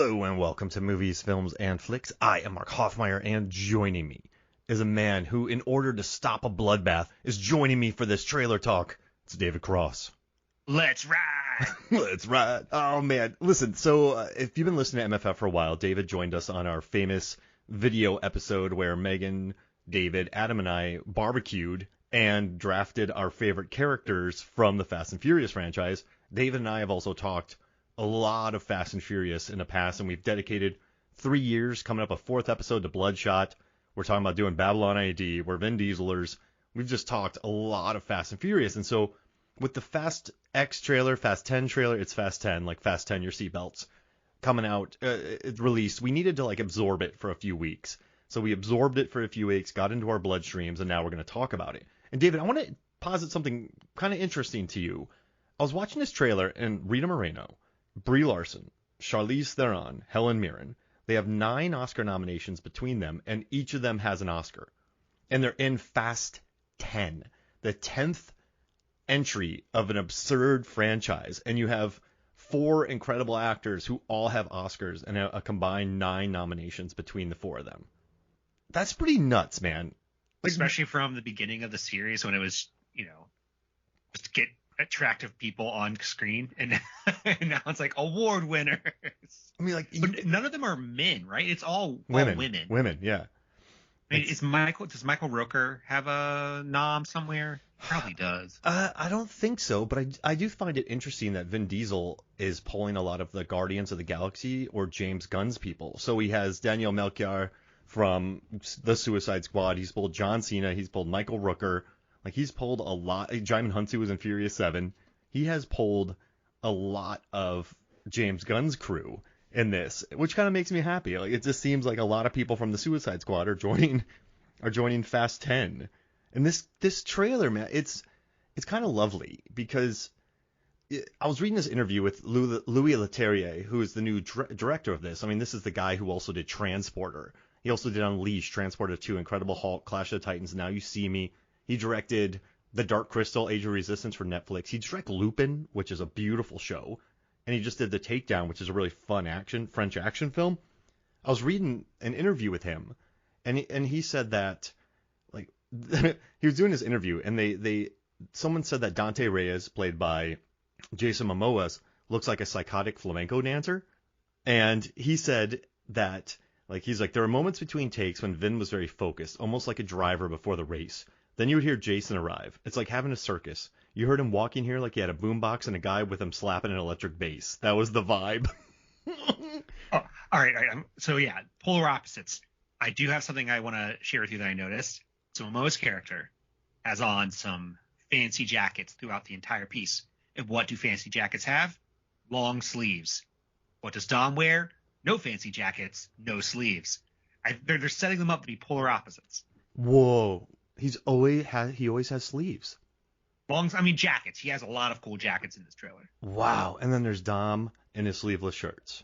Hello and welcome to Movies, Films, and Flicks. I am Mark Hoffmeyer, and joining me is a man who, in order to stop a bloodbath, is joining me for this trailer talk. It's David Cross. Let's ride! Let's ride. Oh, man. Listen, so if you've been listening to MFF for a while, David joined us on our famous video episode where Megan, David, Adam, and I barbecued and drafted our favorite characters from the Fast and Furious franchise. David and I have also talked a lot of Fast and Furious in the past, and we've dedicated 3 years, coming up a fourth episode, to Bloodshot. We're talking about doing Babylon AD. We're Vin Dieselers. We've just talked a lot of Fast and Furious, and so with the Fast X trailer, Fast 10 trailer, it's Fast 10, like Fast 10 your seatbelts, coming out, it's released. We needed to absorb it for a few weeks. So we absorbed it for a few weeks, got into our bloodstreams, and now we're going to talk about it. And David, I want to posit something kind of interesting to you. I was watching this trailer, and Rita Moreno, Brie Larson, Charlize Theron, Helen Mirren, they have 9 Oscar nominations between them, and each of them has an Oscar. And they're in Fast 10, the 10th entry of an absurd franchise. And you have 4 incredible actors who all have Oscars and a combined 9 nominations between the 4 of them. That's pretty nuts, man. Especially from the beginning of the series when it was, just to get attractive people on screen, and now it's like award winners. I mean, but none of them are men, right? It's all women. Women. Women, yeah. I mean, does Michael Rooker have a nom somewhere? Probably does. I don't think so, but I do find it interesting that Vin Diesel is pulling a lot of the Guardians of the Galaxy or James Gunn's people. So he has Daniel Melchior from the Suicide Squad. He's pulled John Cena. He's pulled Michael Rooker. He's pulled a lot. Jaimin Hunsu was in Furious 7. He has pulled a lot of James Gunn's crew in this, which kind of makes me happy. It just seems like a lot of people from the Suicide Squad are joining Fast 10. And this trailer, man, it's kind of lovely because I was reading this interview with Louis Leterrier, who is the new director of this. I mean, this is the guy who also did Transporter. He also did Unleashed, Transporter 2, Incredible Hulk, Clash of the Titans, Now You See Me. He directed The Dark Crystal, Age of Resistance for Netflix. He directed Lupin, which is a beautiful show. And he just did The Takedown, which is a really fun French action film. I was reading an interview with him, and he said that, he was doing this interview, and someone said that Dante Reyes, played by Jason Momoa, looks like a psychotic flamenco dancer. And he said that, there are moments between takes when Vin was very focused, almost like a driver before the race. Then you would hear Jason arrive. It's like having a circus. You heard him walking here like he had a boombox and a guy with him slapping an electric bass. That was the vibe. All right. So yeah, polar opposites. I do have something I want to share with you that I noticed. So Momoa's character has on some fancy jackets throughout the entire piece. And what do fancy jackets have? Long sleeves. What does Dom wear? No fancy jackets, no sleeves. They're setting them up to be polar opposites. Whoa. He always has sleeves. Jackets. He has a lot of cool jackets in this trailer. Wow. And then there's Dom in his sleeveless shirts.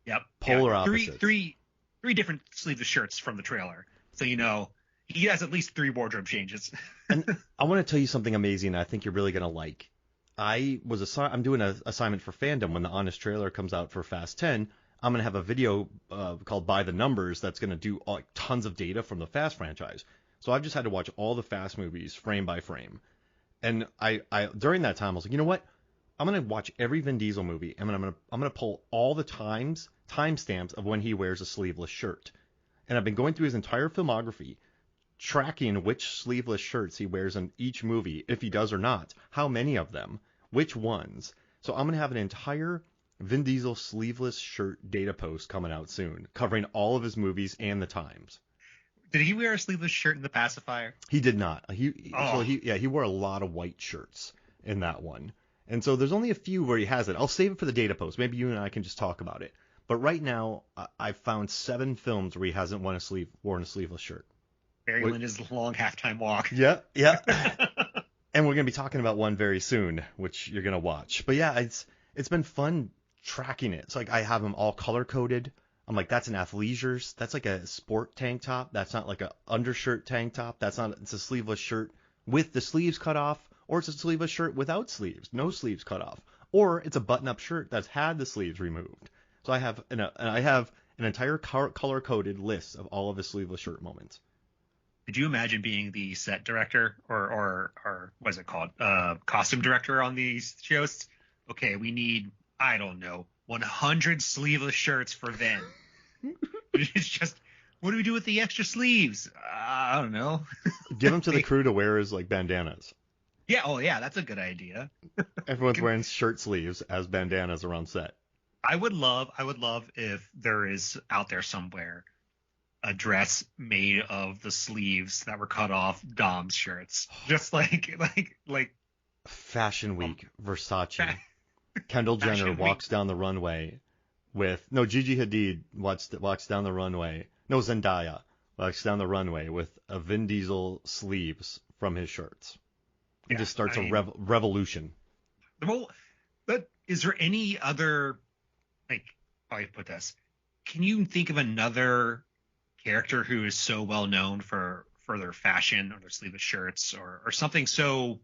Yep. Polar opposites. Three different sleeveless shirts from the trailer. So he has at least 3 wardrobe changes. And I want to tell you something amazing I think you're really going to like. I'm doing an assignment for Fandom. When the Honest trailer comes out for Fast 10, I'm going to have a video called By the Numbers that's going to do tons of data from the Fast franchise. So I've just had to watch all the Fast movies frame by frame. And I during that time, I was like, you know what? I'm going to watch every Vin Diesel movie, and I'm going to pull all the timestamps of when he wears a sleeveless shirt. And I've been going through his entire filmography, tracking which sleeveless shirts he wears in each movie, if he does or not, how many of them, which ones. So I'm going to have an entire Vin Diesel sleeveless shirt data post coming out soon, covering all of his movies and the times. Did he wear a sleeveless shirt in The Pacifier? He did not. He wore a lot of white shirts in that one. And so there's only a few where he has it. I'll save it for the data post. Maybe you and I can just talk about it. But right now, I've found 7 films where he hasn't worn a sleeveless shirt. Barry Lyndon's Long Halftime Walk. Yeah. And we're going to be talking about one very soon, which you're going to watch. But yeah, it's been fun tracking it. It's I have them all color-coded. I'm like, that's an athleisure's. That's like a sport tank top. That's not like a undershirt tank top. It's a sleeveless shirt with the sleeves cut off, or it's a sleeveless shirt without sleeves, no sleeves cut off, or it's a button-up shirt that's had the sleeves removed. So I have an entire color coded list of all of his sleeveless shirt moments. Could you imagine being the set director or what's it called? Costume director on these shows? Okay, we need, I don't know, 100 sleeveless shirts for Vin. It's just, what do we do with the extra sleeves? I don't know. Give them to the crew to wear as like bandanas. Yeah, oh yeah, that's a good idea. Everyone's wearing shirt sleeves as bandanas around set. I would love if there is out there somewhere a dress made of the sleeves that were cut off Dom's shirts. Just like Fashion Week, Versace. Kendall Jenner Week. walks down the runway Gigi Hadid walks down the runway. No, Zendaya walks down the runway with a Vin Diesel sleeves from his shirts. It just starts a revolution. But is there any other, like, how do I put this? Can you think of another character who is so well known for their fashion or their sleeveless shirts or something so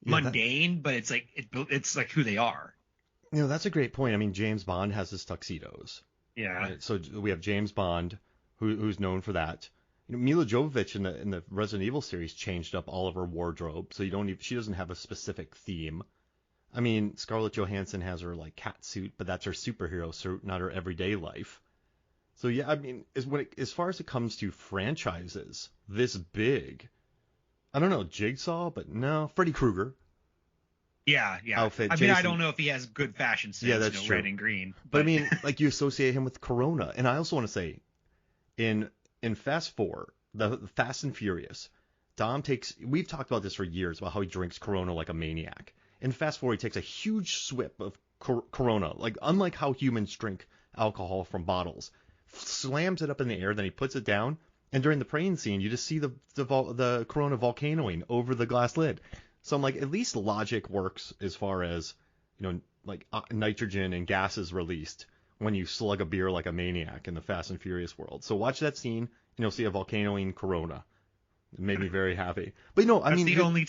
mundane, but it's like who they are? You know, that's a great point. I mean, James Bond has his tuxedos. Yeah. Right? So we have James Bond, who's known for that. You know, Mila Jovovich in the Resident Evil series changed up all of her wardrobe, so she doesn't have a specific theme. I mean, Scarlett Johansson has her like cat suit, but that's her superhero suit, not her everyday life. So yeah, I mean, as far as it comes to franchises this big, I don't know, Jigsaw, but no, Freddy Krueger. Yeah. Outfit. I mean, I don't know if he has good fashion sense. Yeah, that's true. Red and green. But I mean, like you associate him with Corona, and I also want to say, in Fast 4, the Fast and Furious, we've talked about this for years about how he drinks Corona like a maniac. In Fast 4, he takes a huge swip of Corona, like unlike how humans drink alcohol from bottles, slams it up in the air, then he puts it down, and during the praying scene, you just see the Corona volcanoing over the glass lid. So I'm like, at least logic works as far as, you know, like nitrogen and gases released when you slug a beer like a maniac in the Fast and Furious world. So watch that scene, and you'll see a volcanoing Corona. It made me very happy. But no, I mean, it's the only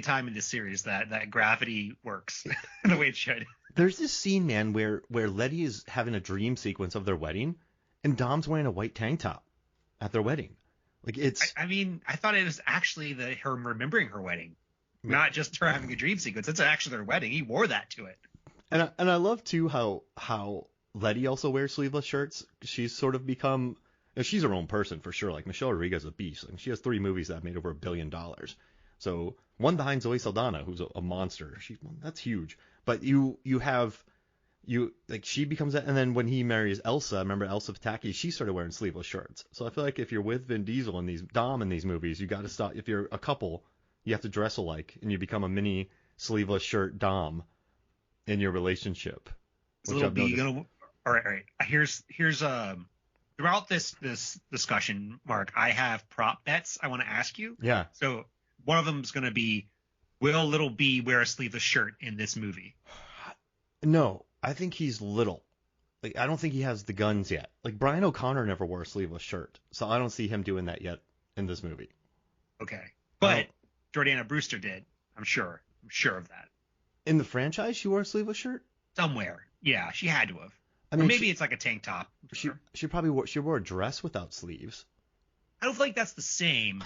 time in this series that gravity works the way it should. There's this scene, man, where Letty is having a dream sequence of their wedding, and Dom's wearing a white tank top at their wedding. Like it's. I mean, I thought it was actually her remembering her wedding, not just her having a dream sequence. It's actually their wedding. He wore that to it. And I love too how Letty also wears sleeveless shirts. She's sort of become. She's her own person for sure. Like Michelle Rodriguez is a beast. Like, she has 3 movies that have made over $1 billion. So one behind Zoe Saldana, who's a monster. That's huge. But she becomes that, and then when he marries Elsa, remember Elsa Pataki, she started wearing sleeveless shirts. So I feel like if you're with Vin Diesel and Dom in these movies, you got to stop. If you're a couple, you have to dress alike, and you become a mini sleeveless shirt Dom in your relationship. All right. Here's throughout this discussion, Mark, I have prop bets I want to ask you. Yeah. So one of them is going to be, will Little B wear a sleeveless shirt in this movie? No, I think he's little. Like, I don't think he has the guns yet. Like, Brian O'Connor never wore a sleeveless shirt, so I don't see him doing that yet in this movie. Okay. But Jordana Brewster did. I'm sure of that. In the franchise, she wore a sleeveless shirt? Somewhere. Yeah, she had to have. I mean, or maybe it's like a tank top. She probably wore a dress without sleeves. I don't feel like that's the same.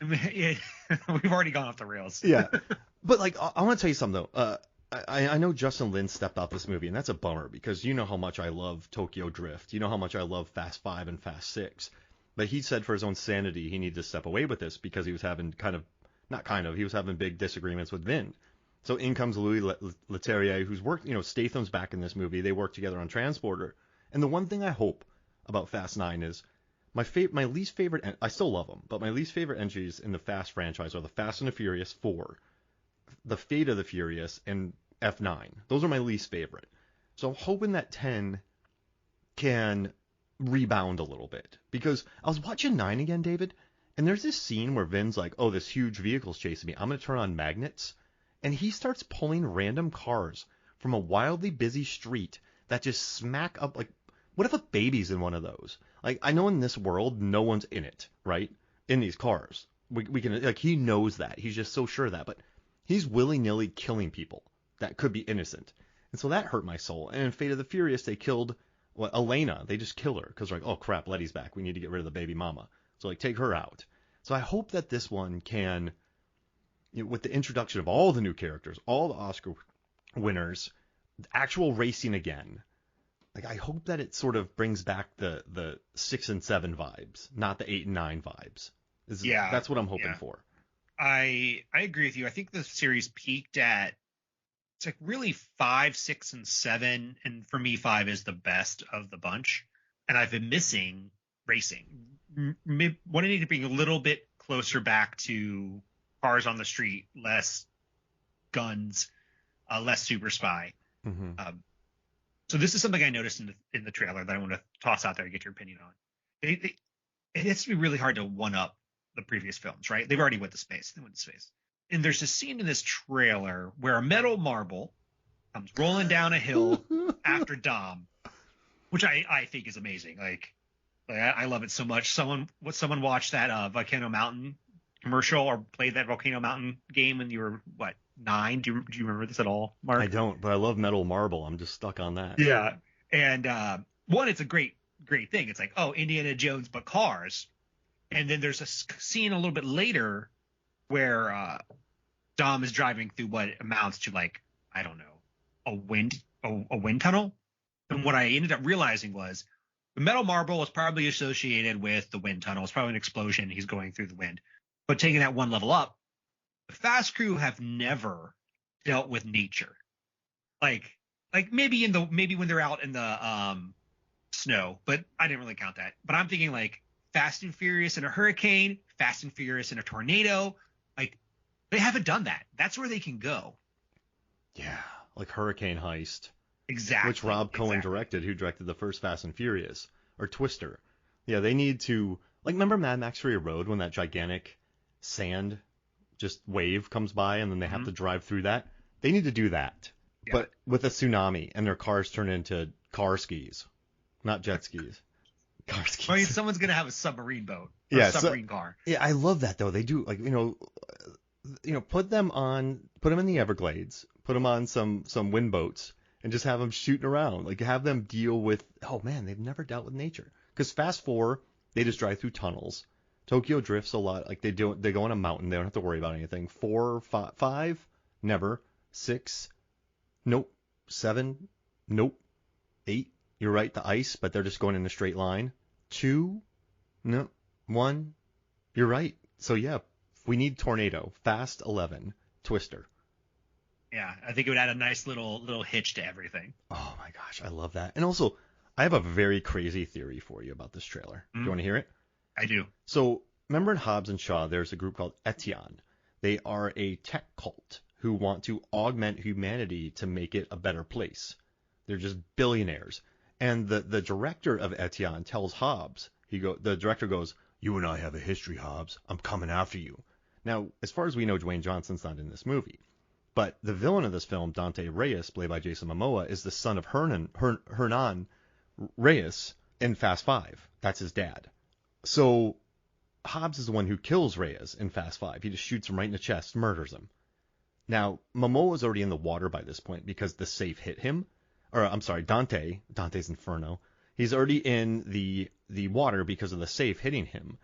We've already gone off the rails. Yeah. But, like, I want to tell you something, though. I know Justin Lin stepped out this movie, and that's a bummer because you know how much I love Tokyo Drift. You know how much I love Fast 5 and Fast 6. But he said for his own sanity he needed to step away with this because he was having he was having big disagreements with Vin. So in comes Louis Leterrier, who's worked, you know, Statham's back in this movie. They work together on Transporter. And the one thing I hope about Fast 9 is my least favorite, I still love them, but my least favorite entries in the Fast franchise are the Fast and the Furious 4, the Fate of the Furious, and F9. Those are my least favorite. So I'm hoping that 10 can rebound a little bit. Because I was watching 9 again, David, and there's this scene where Vin's like, oh, this huge vehicle's chasing me. I'm going to turn on magnets. And he starts pulling random cars from a wildly busy street that just smack up. Like, what if a baby's in one of those? Like, I know in this world, no one's in it, right? In these cars. We can, like, he knows that. He's just so sure of that. But he's willy-nilly killing people that could be innocent. And so that hurt my soul. And in Fate of the Furious, they killed Elena. They just kill her because they're like, oh crap, Letty's back. We need to get rid of the baby mama. So like take her out. So I hope that this one can, with the introduction of all the new characters, all the Oscar winners, actual racing again. Like I hope that it sort of brings back the 6 and 7 vibes, not the 8 and 9 vibes. That's what I'm hoping for. I agree with you. I think the series peaked at, it's like really 5, 6, and 7, and for me 5 is the best of the bunch. And I've been missing racing. Wanting to bring a little bit closer back to cars on the street, less guns, less super spy. Mm-hmm. So this is something I noticed in the trailer that I want to toss out there and get your opinion on. It has to be really hard to one up the previous films, right? They've already went to space. And there's a scene in this trailer where a metal marble comes rolling down a hill after Dom, which I think is amazing. Like I love it so much. Someone watched that Volcano Mountain commercial or played that Volcano Mountain game when you were 9? Do you remember this at all, Mark? I don't, but I love metal marble. I'm just stuck on that. Yeah, and one, it's a great thing. It's like, oh, Indiana Jones but cars, and then there's a scene a little bit later where Dom is driving through what amounts to like, I don't know, a wind tunnel. And what I ended up realizing was the metal marble was probably associated with the wind tunnel. It's probably an explosion. He's going through the wind. But taking that one level up, the Fast crew have never dealt with nature. Like maybe when they're out in the snow, but I didn't really count that. But I'm thinking like Fast and Furious in a hurricane, Fast and Furious in a tornado. Like they haven't done that. That's where they can go. Yeah, like Hurricane Heist. Exactly. Which Rob Cohen directed, who directed the first Fast and Furious, or Twister. Yeah, they need to, like, remember Mad Max Fury Road when that gigantic sand just wave comes by and then they have to drive through that? They need to do that, but with a tsunami and their cars turn into car skis, not jet skis. Car skis. I mean, someone's gonna have a submarine boat. Or a submarine car. Yeah, I love that though. They do, like, put them in the Everglades, put them on some wind boats, and just have them shooting around. Like, have them deal with, oh man, they've never dealt with nature. Because Fast 4, they just drive through tunnels. Tokyo drifts a lot. Like, they go on a mountain. They don't have to worry about anything. 4, 5, never. 6, nope. 7, nope. 8, you're right, the ice, but they're just going in a straight line. 2, no. 1, you're right. So yeah, we need tornado. Fast 11, Twister. Yeah, I think it would add a nice little hitch to everything. Oh my gosh, I love that. And also, I have a very crazy theory for you about this trailer. Do you want to hear it? I do. So, remember in Hobbs and Shaw, there's a group called Etienne. They are a tech cult who want to augment humanity to make it a better place. They're just billionaires. And the director of Etienne tells Hobbs, the director goes, "You and I have a history, Hobbs. I'm coming after you." Now, as far as we know, Dwayne Johnson's not in this movie. But the villain of this film, Dante Reyes, played by Jason Momoa, is the son of Hernan Reyes in Fast 5. That's his dad. So Hobbs is the one who kills Reyes in Fast 5. He just shoots him right in the chest, murders him. Now, Momoa's already in the water by this point because the safe hit him. Or, I'm sorry, Dante's Inferno. He's already in the water because of the safe hitting him.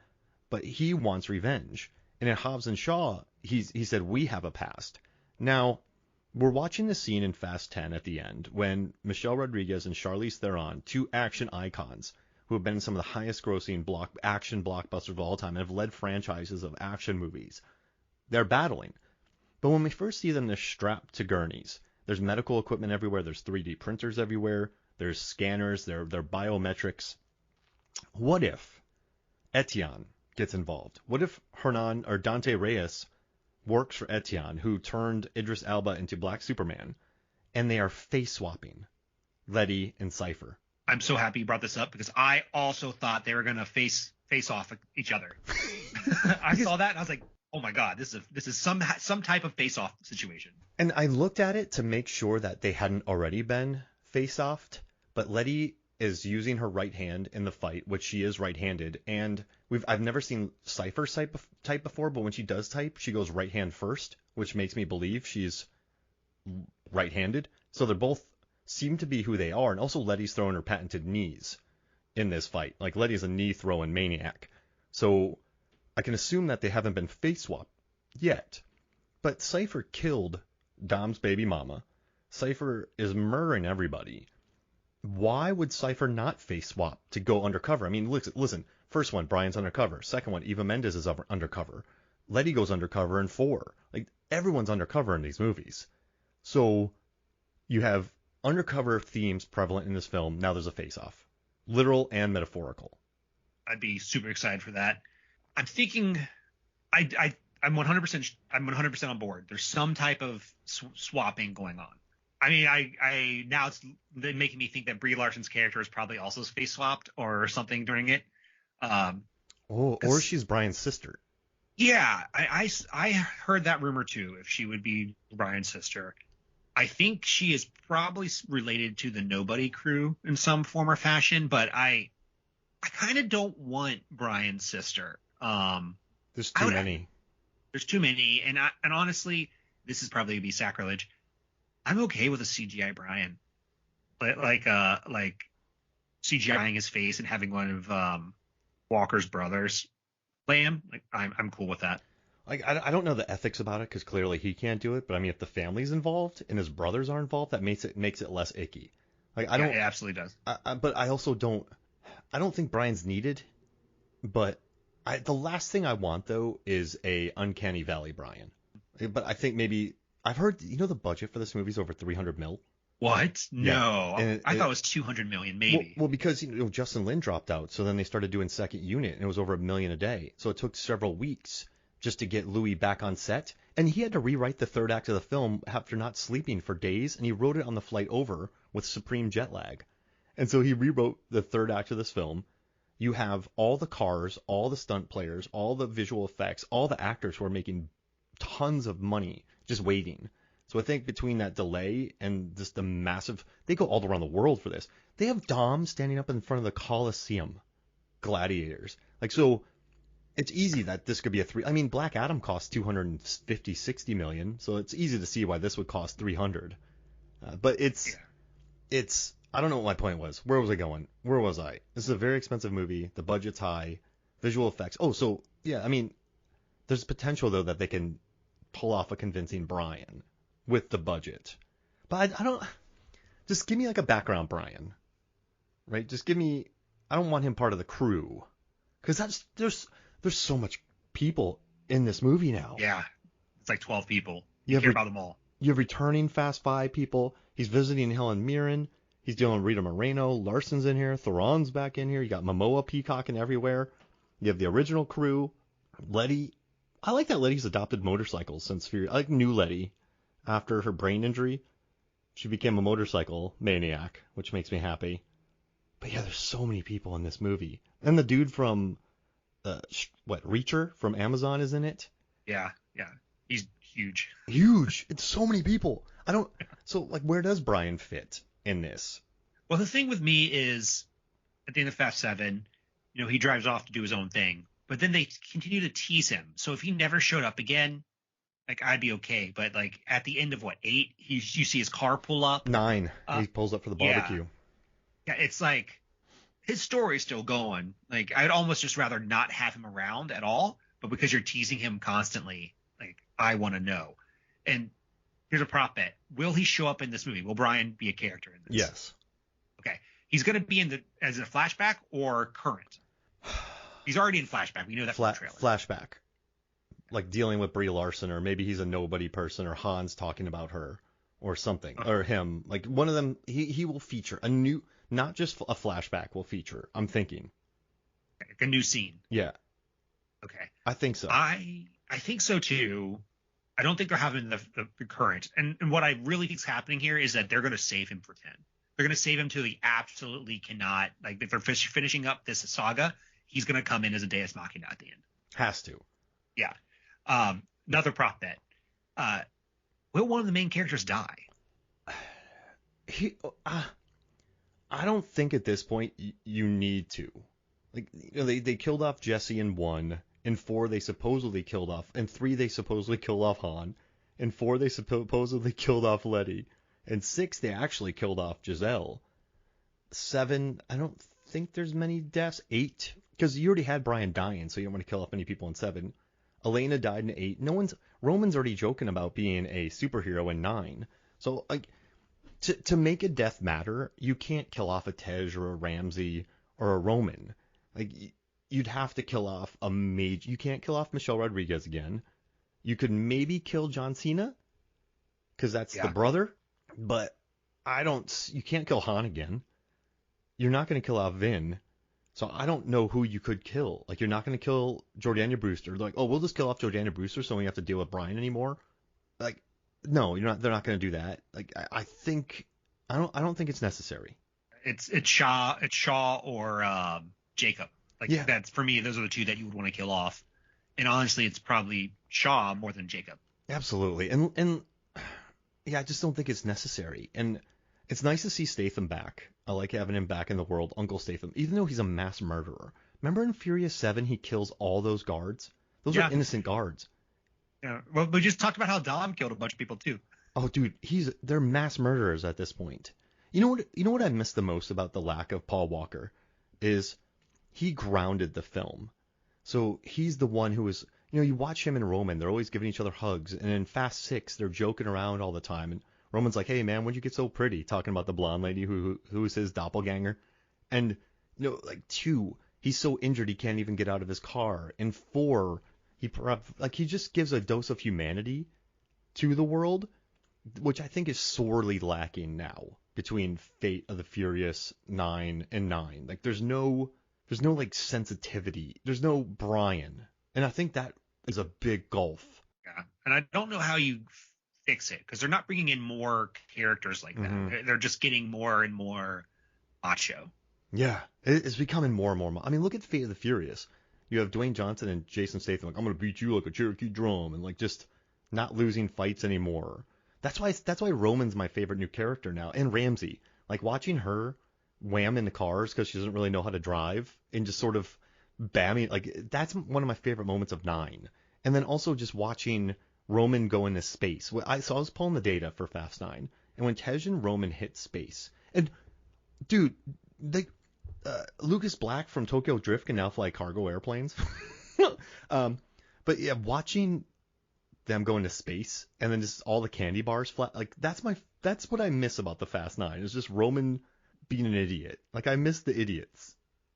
But he wants revenge. And in Hobbs and Shaw, he said, we have a past. Now, we're watching the scene in Fast 10 at the end when Michelle Rodriguez and Charlize Theron, two action icons who have been in some of the highest grossing action blockbusters of all time and have led franchises of action movies, they're battling. But when we first see them, they're strapped to gurneys. There's medical equipment everywhere. There's 3D printers everywhere. There's scanners. They're biometrics. What if Etienne gets involved? What if Hernan or Dante Reyes works for Etienne, who turned Idris Elba into Black Superman, and they are face swapping Letty and Cypher? I'm so happy you brought this up because I also thought they were gonna face off each other. I saw that and I was like, oh my god, this is some type of face off situation. And I looked at it to make sure that they hadn't already been face offed, but Letty is using her right hand in the fight, which she is right-handed, and I've never seen Cypher type before, but when she does type, she goes right hand first, which makes me believe she's right-handed. So they're both seem to be who they are. And also Letty's throwing her patented knees in this fight. Like Letty's a knee throwing maniac. So I can assume that they haven't been face swapped yet. But Cypher killed Dom's baby mama. Cypher is murdering everybody. Why would Cypher not face swap to go undercover? I mean, listen. First one, Brian's undercover. Second one, Eva Mendes is undercover. Letty goes undercover in 4. Like, everyone's undercover in these movies. So you have undercover themes prevalent in this film. Now there's a face-off. Literal and metaphorical. I'd be super excited for that. I'm thinking I'm 100% on board. There's some type of swapping going on. I mean, I now it's making me think that Brie Larson's character is probably also face swapped or something during it. Or she's Brian's sister. Yeah, I heard that rumor too. If she would be Brian's sister, I think she is probably related to the Nobody crew in some form or fashion. But I kind of don't want Brian's sister. There's too many. There's too many, and honestly, this is probably gonna be sacrilege. I'm okay with a CGI Brian, but like CGIing his face and having one of Walker's brothers play him. Like I'm cool with that. Like I don't know the ethics about it because clearly he can't do it. But I mean, if the family's involved and his brothers are involved, that makes it less icky. Like I don't. It absolutely does. But I also don't. I don't think Brian's needed. But the last thing I want though is a Uncanny Valley Brian. But I think maybe I've heard the budget for this movie is over 300 mil. What? No, yeah. I thought it was 200 million, maybe. Well, because Justin Lin dropped out, so then they started doing second unit, and it was over $1 million a day. So it took several weeks just to get Louis back on set, and he had to rewrite the third act of the film after not sleeping for days, and he wrote it on the flight over with supreme jet lag. And so he rewrote the third act of this film. You have all the cars, all the stunt players, all the visual effects, all the actors who are making tons of money just waiting. So I think between that delay and just the massive, they go all around the world for this. They have Dom standing up in front of the Coliseum, gladiators. Like, so it's easy that this could be I mean, Black Adam cost 250, 60 million. So it's easy to see why this would cost 300. But it's, I don't know what my point was. Where was I going? Where was I? This is a very expensive movie. The budget's high. Visual effects. Oh, so yeah, I mean, there's potential though that they can pull off a convincing Brian with the budget. But I don't, just give me like a background Brian, right? Just give me, I don't want him part of the crew. Cause there's so much people in this movie now. Yeah. It's like 12 people. You care about them all. You have returning Fast Five people. He's visiting Helen Mirren. He's dealing with Rita Moreno. Larson's in here. Theron's back in here. You got Momoa peacocking everywhere. You have the original crew. Letty. I like that Letty's adopted motorcycles since Fury. I like new Letty. After her brain injury, she became a motorcycle maniac, which makes me happy. But yeah, there's so many people in this movie. And the dude from, Reacher from Amazon is in it. Yeah. He's huge. Huge. It's so many people. So where does Brian fit in this? Well, the thing with me is, at the end of Fast 7, he drives off to do his own thing. But then they continue to tease him. So if he never showed up again, I'd be okay. But at the end of 8, you see his car pull up. 9. He pulls up for the barbecue. Yeah, it's like his story's still going. I'd almost just rather not have him around at all. But because you're teasing him constantly, I want to know. And here's a prop bet: will he show up in this movie? Will Brian be a character in this? Yes. Okay. He's going to be as a flashback or current. He's already in flashback. We know that from the trailer. Flashback. Dealing with Brie Larson, or maybe he's a nobody person, or Han's talking about her, or something, or him. One of them, he will feature not just a flashback will feature. I'm thinking. A new scene. Yeah. Okay. I think so. I think so too. I don't think they're having the current. And what I really think is happening here is that they're going to save him for 10. They're going to save him till he absolutely cannot. If they're finishing up this saga, he's going to come in as a Deus Machina at the end. Has to. Yeah. Another prop bet. Will one of the main characters die? I don't think at this point you need to. They killed off Jesse in 1. In 4 they supposedly killed off. In 3 they supposedly killed off Han. In 4 they supposedly killed off Letty. And 6, they actually killed off Giselle. 7, I don't think there's many deaths. 8, because you already had Brian dying, so you don't want to kill off many people in 7. Elena died in 8. Roman's already joking about being a superhero in 9. So like to make a death matter, you can't kill off a Tej or a Ramsey or a Roman. Like you'd have to kill off a major. You can't kill off Michelle Rodriguez again. You could maybe kill John Cena because that's the brother, but you can't kill Han again. You're not going to kill off Vin. So I don't know who you could kill. Like, you're not going to kill Jordana Brewster. Like, oh, we'll just kill off Jordana Brewster so we don't have to deal with Brian anymore. Like, no, you're not. They're not going to do that. Like, I don't think it's necessary. It's Shaw or Jacob. Like, that's for me. Those are the two that you would want to kill off. And honestly, it's probably Shaw more than Jacob. Absolutely. And yeah, I just don't think it's necessary. And it's nice to see Statham back. I like having him back in the world, Uncle Statham, even though he's a mass murderer. Remember in Furious 7, he kills all those guards? Those are innocent guards. Yeah. Well, we just talked about how Dom killed a bunch of people too. Oh, dude, they're mass murderers at this point. You know what I miss the most about the lack of Paul Walker is he grounded the film. So he's the one who is, you watch him and Roman, they're always giving each other hugs, and in Fast 6, they're joking around all the time, and Roman's like, hey, man, when'd you get so pretty? Talking about the blonde lady who is his doppelganger. And, like, 2, he's so injured he can't even get out of his car. And 4, he just gives a dose of humanity to the world, which I think is sorely lacking now between Fate of the Furious 9 and 9. Like, there's no, like, sensitivity. There's no Brian. And I think that is a big gulf. Yeah. And I don't know how you fix it because they're not bringing in more characters like that. Mm-hmm. They're just getting more and more macho. Yeah, it's becoming more and more. I mean, look at Fate of the Furious. You have Dwayne Johnson and Jason Statham like, I'm gonna beat you like a Cherokee drum, and like just not losing fights anymore. That's why Roman's my favorite new character now, and Ramsey. Like watching her wham in the cars because she doesn't really know how to drive, and just sort of bamming. Like that's one of my favorite moments of 9. And then also just watching Roman go into space. So I was pulling the data for Fast 9, and when Tej and Roman hit space, and dude, Lucas Black from Tokyo Drift can now fly cargo airplanes. But yeah, watching them go into space and then just all the candy bars fly, like that's what I miss about the Fast 9. It's just Roman being an idiot. Like I miss the idiots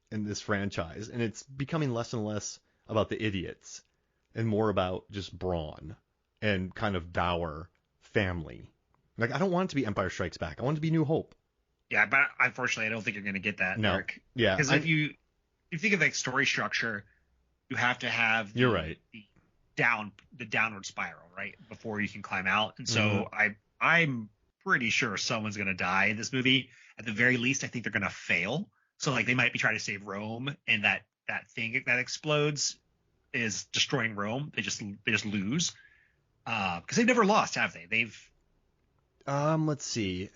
in this franchise, and it's becoming less and less about the idiots and more about just brawn and kind of dour family. Like, I don't want it to be Empire Strikes Back. I want it to be New Hope. Yeah, but unfortunately, I don't think you're going to get that, no. Eric. Yeah. Because if you think of like story structure, you have to have you're right. the downward spiral, right? Before you can climb out. And so I'm pretty sure someone's going to die in this movie. At the very least, I think they're going to fail. So like they might be trying to save Rome, and that thing that explodes is destroying Rome. They just lose. Because they've never lost, have they? They've. Let's see.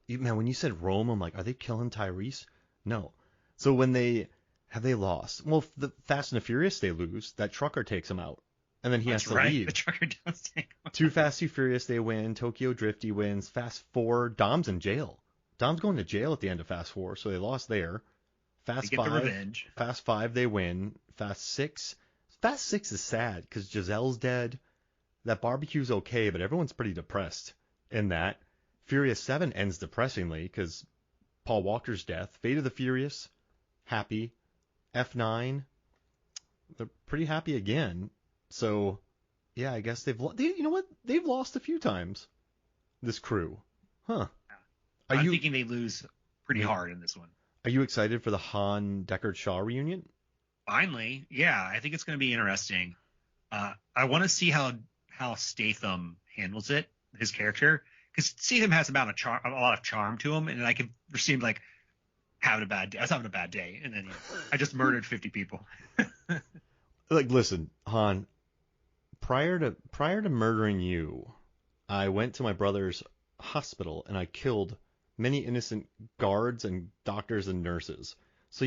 When you said Rome, I'm like, are they killing Tyrese? No. So have they lost? Well, the Fast and the Furious, they lose. That trucker takes him out, and then he has to leave. The trucker does take him out. Too Fast, Too Furious, they win. Tokyo Drift, he wins. Fast 4, Dom's in jail. Dom's going to jail at the end of Fast 4, so they lost there. Fast 5, the revenge. Fast 5, they win. Fast 6 is sad because Giselle's dead. That barbecue's okay, but everyone's pretty depressed in that. Furious 7 ends depressingly because Paul Walker's death. Fate of the Furious, happy. F9, they're pretty happy again. So, yeah, I guess you know what? They've lost a few times, this crew. Huh. I'm thinking they lose pretty hard in this one. Are you excited for the Han Deckard Shaw reunion? Finally, yeah. I think it's going to be interesting. I want to see how Statham handles it, his character, because Statham has a lot of charm to him, and I can see him like having a bad day. I was having a bad day, and then I just murdered 50 people. Like, listen, Han. Prior to murdering you, I went to my brother's hospital and I killed many innocent guards and doctors and nurses. So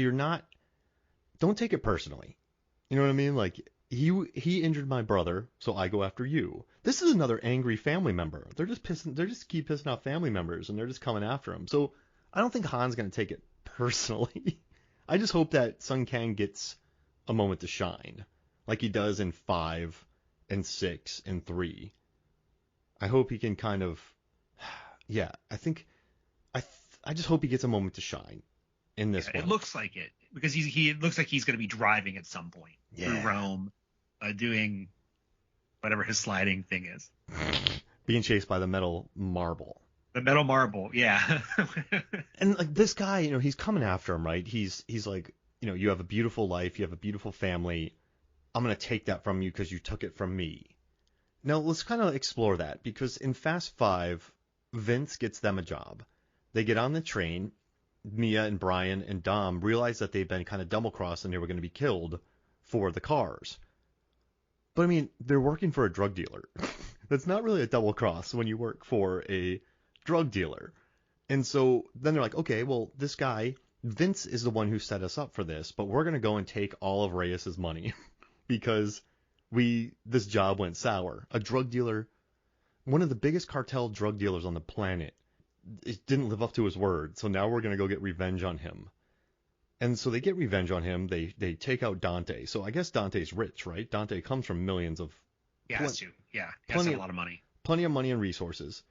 don't take it personally. You know what I mean? Like, he injured my brother, so I go after you. This is another angry family member. They're just keep pissing off family members, and they're just coming after him. So I don't think Han's gonna take it personally. I just hope that Sun Kang gets a moment to shine, like he does in 5 and 6 and 3. I hope he can kind of, yeah. I just hope he gets a moment to shine in this one. It looks like it because it looks like he's going to be driving at some point through Rome, doing whatever his sliding thing is. Being chased by the metal marble. The metal marble, yeah. And like this guy, he's coming after him, right? He's like, you have a beautiful life, you have a beautiful family. I'm gonna take that from you because you took it from me. Now let's kind of explore that because in Fast 5, Vince gets them a job. They get on the train. Mia and Brian and Dom realize that they've been kind of double-crossed and they were going to be killed for the cars. But I mean, they're working for a drug dealer. That's not really a double-cross when you work for a drug dealer. And so then they're like, okay, well, this guy, Vince is the one who set us up for this, but we're going to go and take all of Reyes's money because this job went sour. A drug dealer, one of the biggest cartel drug dealers on the planet, it didn't live up to his word, so now we're going to go get revenge on him. And so they get revenge on him. They take out Dante. So I guess Dante's rich, right? Dante comes from millions of... Yeah, he has a lot of money. Plenty of money and resources.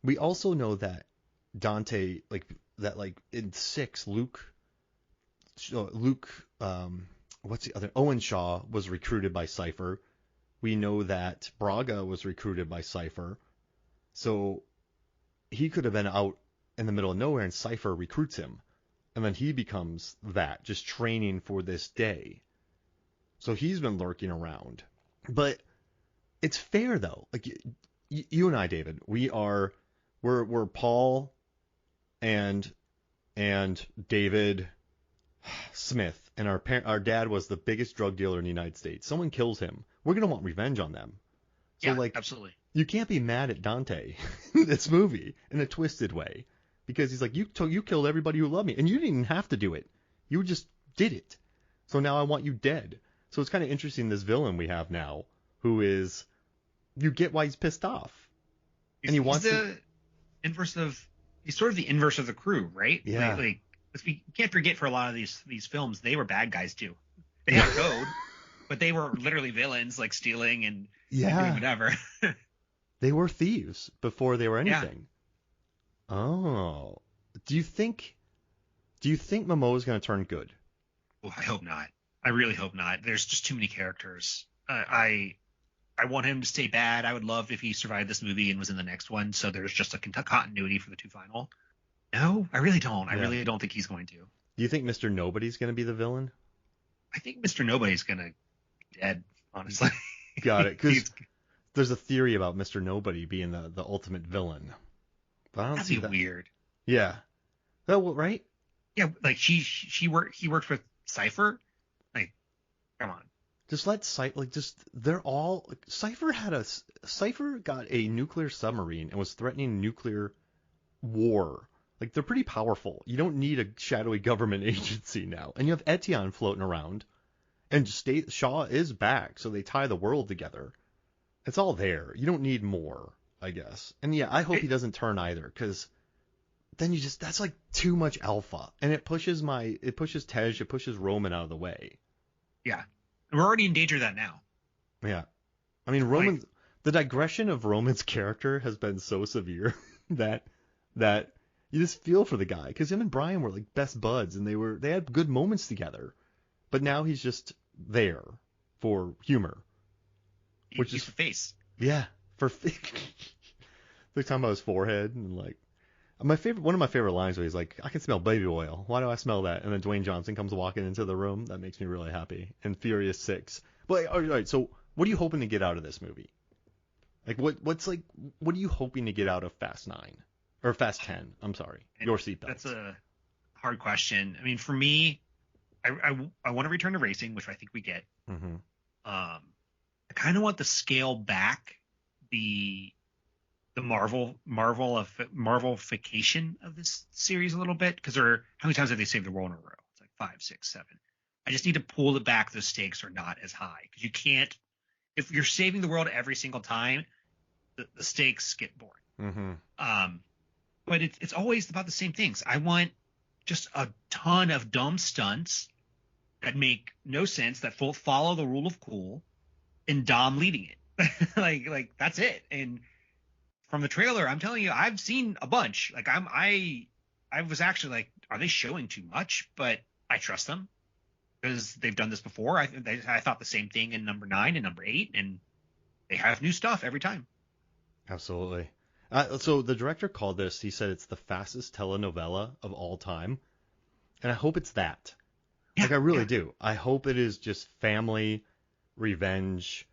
We also know that Dante, in 6, Luke, what's the other? Owen Shaw was recruited by Cypher. We know that Braga was recruited by Cypher. So he could have been out in the middle of nowhere and Cypher recruits him. And then he becomes that, just training for this day. So he's been lurking around. But it's fair though. Like you and I, David, we're Paul and David Smith, and our dad was the biggest drug dealer in the United States. Someone kills him. We're going to want revenge on them. So absolutely. You can't be mad at Dante in this movie in a twisted way because he's like, you killed everybody who loved me and you didn't even have to do it. You just did it. So now I want you dead. So it's kind of interesting, this villain we have now who is, you get why he's pissed off. And he's sort of the inverse of the crew, right? Yeah. We can't forget for a lot of these films, they were bad guys too. They had a code, but they were literally villains, like stealing and doing whatever. They were thieves before they were anything. Yeah. Oh. Do you think Momoa is going to turn good? Oh, I hope not. I really hope not. There's just too many characters. I want him to stay bad. I would love if he survived this movie and was in the next one, so there's just a continuity for the 2 final. No, I really don't. I really don't think he's going to. Do you think Mr. Nobody's going to be the villain? I think Mr. Nobody's going to be dead, honestly. Got it. Because there's a theory about Mr. Nobody being the ultimate villain. But I don't see that. That'd be weird. Yeah. Oh, well, right? Yeah, like he worked with Cypher. Like, come on. Just let Cypher, Cypher got a nuclear submarine and was threatening nuclear war. Like, they're pretty powerful. You don't need a shadowy government agency now. And you have Etienne floating around. And Shaw is back, so they tie the world together. It's all there. You don't need more, I guess. And yeah, I hope he doesn't turn either, because then that's like too much alpha. And it pushes Tej, it pushes Roman out of the way. Yeah. We're already in danger of that now. Yeah. I mean, the digression of Roman's character has been so severe that you just feel for the guy, because him and Brian were like best buds and they had good moments together. But now he's just there for humor. Which is face. Yeah. They're talking about his forehead and like one of my favorite lines where he's like, I can smell baby oil. Why do I smell that? And then Dwayne Johnson comes walking into the room. That makes me really happy. And Furious 6. But all right, so what are you hoping to get out of this movie? Like what are you hoping to get out of Fast 9? Or Fast 10, I'm sorry. Your seatbelt. That's a hard question. I mean, for me, I want to return to racing, which I think we get. Mm-hmm. I kind of want to scale back the Marvelification of this series a little bit, because how many times have they saved the world in a row? It's like 5, 6, 7. I just need to pull it back. The stakes are not as high because you can't. If you're saving the world every single time, the stakes get boring. But it's always about the same things. I want just a ton of dumb stunts that make no sense, that follow the rule of cool, and Dom leading it. like that's it. And from the trailer, I'm telling you, I've seen a bunch. Like I was actually like, are they showing too much? But I trust them because they've done this before. I thought the same thing in number 9 and number 8, and they have new stuff every time. Absolutely. So the director called this, he said it's the fastest telenovela of all time. And I hope it's that. Yeah, like, I really do. I hope it is just family, revenge,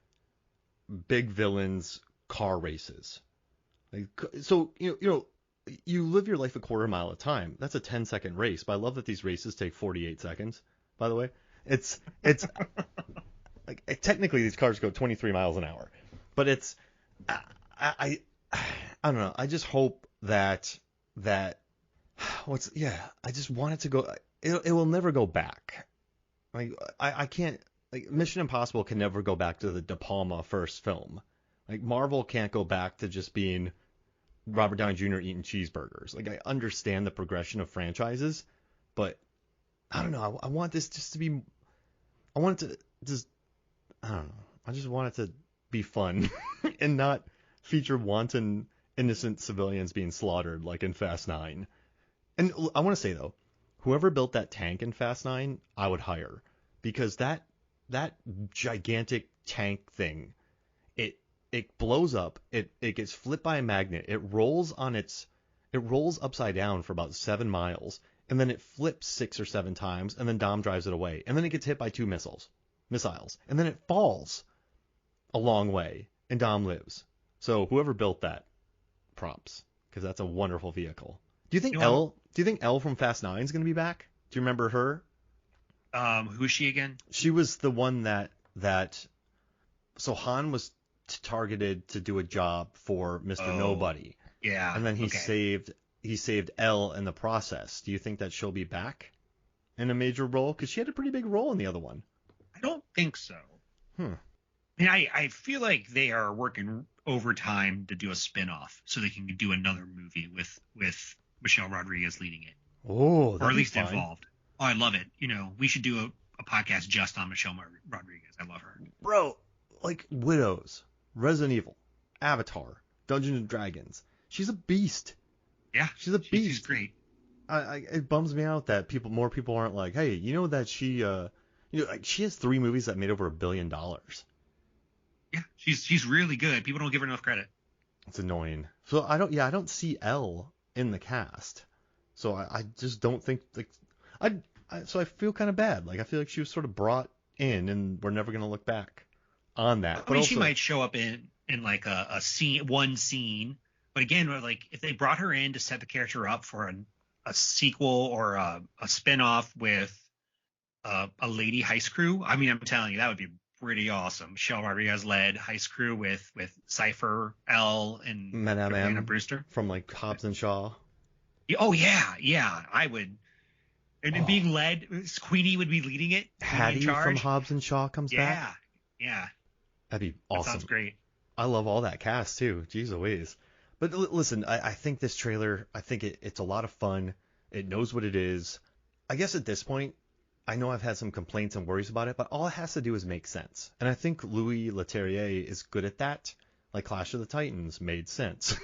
big villains, car races. Like, so, you live your life a quarter mile at a time. That's a 10-second race. But I love that these races take 48 seconds, by the way. It's like, technically these cars go 23 miles an hour. But it's, I don't know. I just hope that I just want it to go. It will never go back. Like I can't. Like Mission Impossible can never go back to the De Palma first film. Like Marvel can't go back to just being Robert Downey Jr. eating cheeseburgers. Like I understand the progression of franchises, but I don't know. I want this just to be. I want it to just. I don't know. I just want it to be fun and not feature wanton innocent civilians being slaughtered like in Fast 9. And I want to say though, whoever built that tank in Fast 9, I would hire, because that gigantic tank thing, it blows up, it gets flipped by a magnet, it rolls upside down for about 7 miles, and then it flips 6 or 7 times, and then Dom drives it away, and then it gets hit by 2 missiles, and then it falls a long way, and Dom lives. So whoever built that, props, because that's a wonderful vehicle. Do you think Elle from Fast 9 is going to be back? Do you remember her? Who is she again? She was the one that so Han was targeted to do a job for Mr. Nobody. Yeah. And then he saved Elle in the process. Do you think that she'll be back in a major role? Because she had a pretty big role in the other one. I don't think so. I feel like they are working overtime to do a spin-off so they can do another movie with Michelle Rodriguez leading it. Oh, or at least involved. Oh, I love it. We should do a podcast just on Michelle Rodriguez. I love her. Bro, like Widows, Resident Evil, Avatar, Dungeons and Dragons. She's a beast. Yeah, she's a beast. She's great. It bums me out that more people aren't like, hey, that she, like she has 3 movies that made over $1 billion. Yeah, she's really good. People don't give her enough credit. It's annoying. So I don't see Elle in the cast. So I just don't think like so I feel kind of bad. Like I feel like she was sort of brought in and we're never gonna look back on that. I mean, she might show up in like a scene, but again, like if they brought her in to set the character up for a sequel or a spinoff with a lady heist crew, I mean, I'm telling you, that would be pretty awesome. Michelle Rodriguez led heist crew with Cypher, Elle, and Jordana Brewster from like Hobbs and Shaw. Oh yeah, I would. And being led, Queenie would be leading it. Hattie from Hobbs and Shaw comes back. Yeah. That'd be awesome. That sounds great. I love all that cast too. Jeez Louise. But listen, I think this trailer, I think it's a lot of fun. It knows what it is. I guess at this point, I know I've had some complaints and worries about it, but all it has to do is make sense. And I think Louis Leterrier is good at that. Like Clash of the Titans made sense.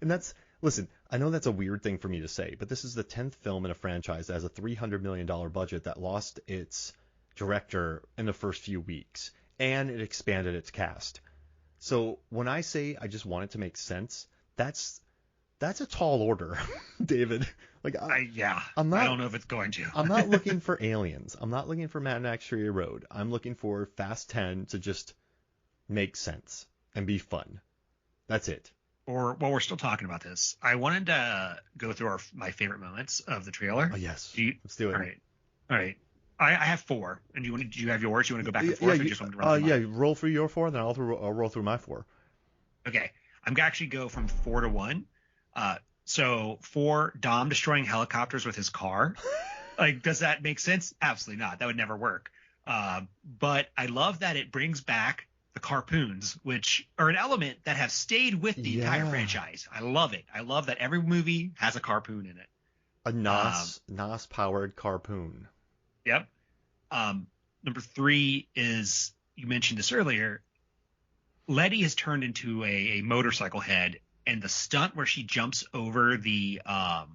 And listen, I know that's a weird thing for me to say, but this is the 10th film in a franchise that has a $300 million budget that lost its director in the first few weeks, and it expanded its cast. So when I say I just want it to make sense, that's a tall order, David. Like I don't know if it's going to. I'm not looking for Aliens. I'm not looking for Mad Max Fury Road. I'm looking for Fast 10 to just make sense and be fun. That's it. Or while we're still talking about this, I wanted to go through my favorite moments of the trailer. Oh yes, let's do it. All right. I have 4. And do you have yours? You want to go back and forth? Roll through your 4, then I'll roll through my 4. Okay, I'm gonna actually go from 4 to 1. So 4, Dom destroying helicopters with his car. Like, does that make sense? Absolutely not. That would never work. But I love that it brings back the carpoons, which are an element that have stayed with the entire Yeah. franchise. I love it. I love that every movie has a carpoon in it. A Um, NOS powered harpoon. yep. Number 3 is, you mentioned this earlier, Letty has turned into a motorcycle head, and the stunt where she jumps over the I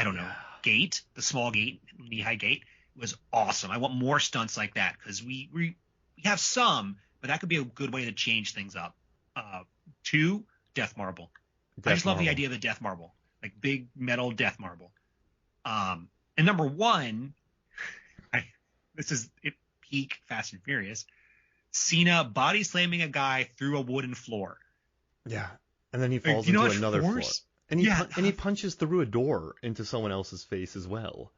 don't know, Yeah. gate, the small gate, knee-high gate, was awesome. I want more stunts like that because we have some, but that could be a good way to change things up. 2, Death Marble. I Death just love the Marble. idea of the Death Marble, like big metal Death Marble. And number 1, this is it, peak Fast and Furious. Cena body slamming a guy through a wooden floor. Yeah. And then he Like, falls do you know into how much another floor. force? And Yeah. he punches through a door into someone else's face as well.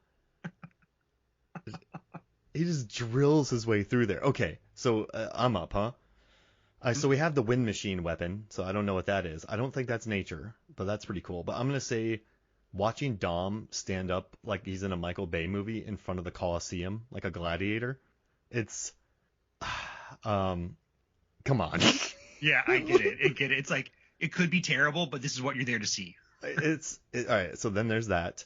He just drills his way through there. Okay, so I'm up, huh? So we have the wind machine weapon, so I don't know what that is. I don't think that's nature, but that's pretty cool. But I'm gonna say, watching Dom stand up like he's in a Michael Bay movie in front of the Coliseum, like a gladiator, it's, come on. Yeah, I get it. It's like it could be terrible, but this is what you're there to see. All right. So then there's that.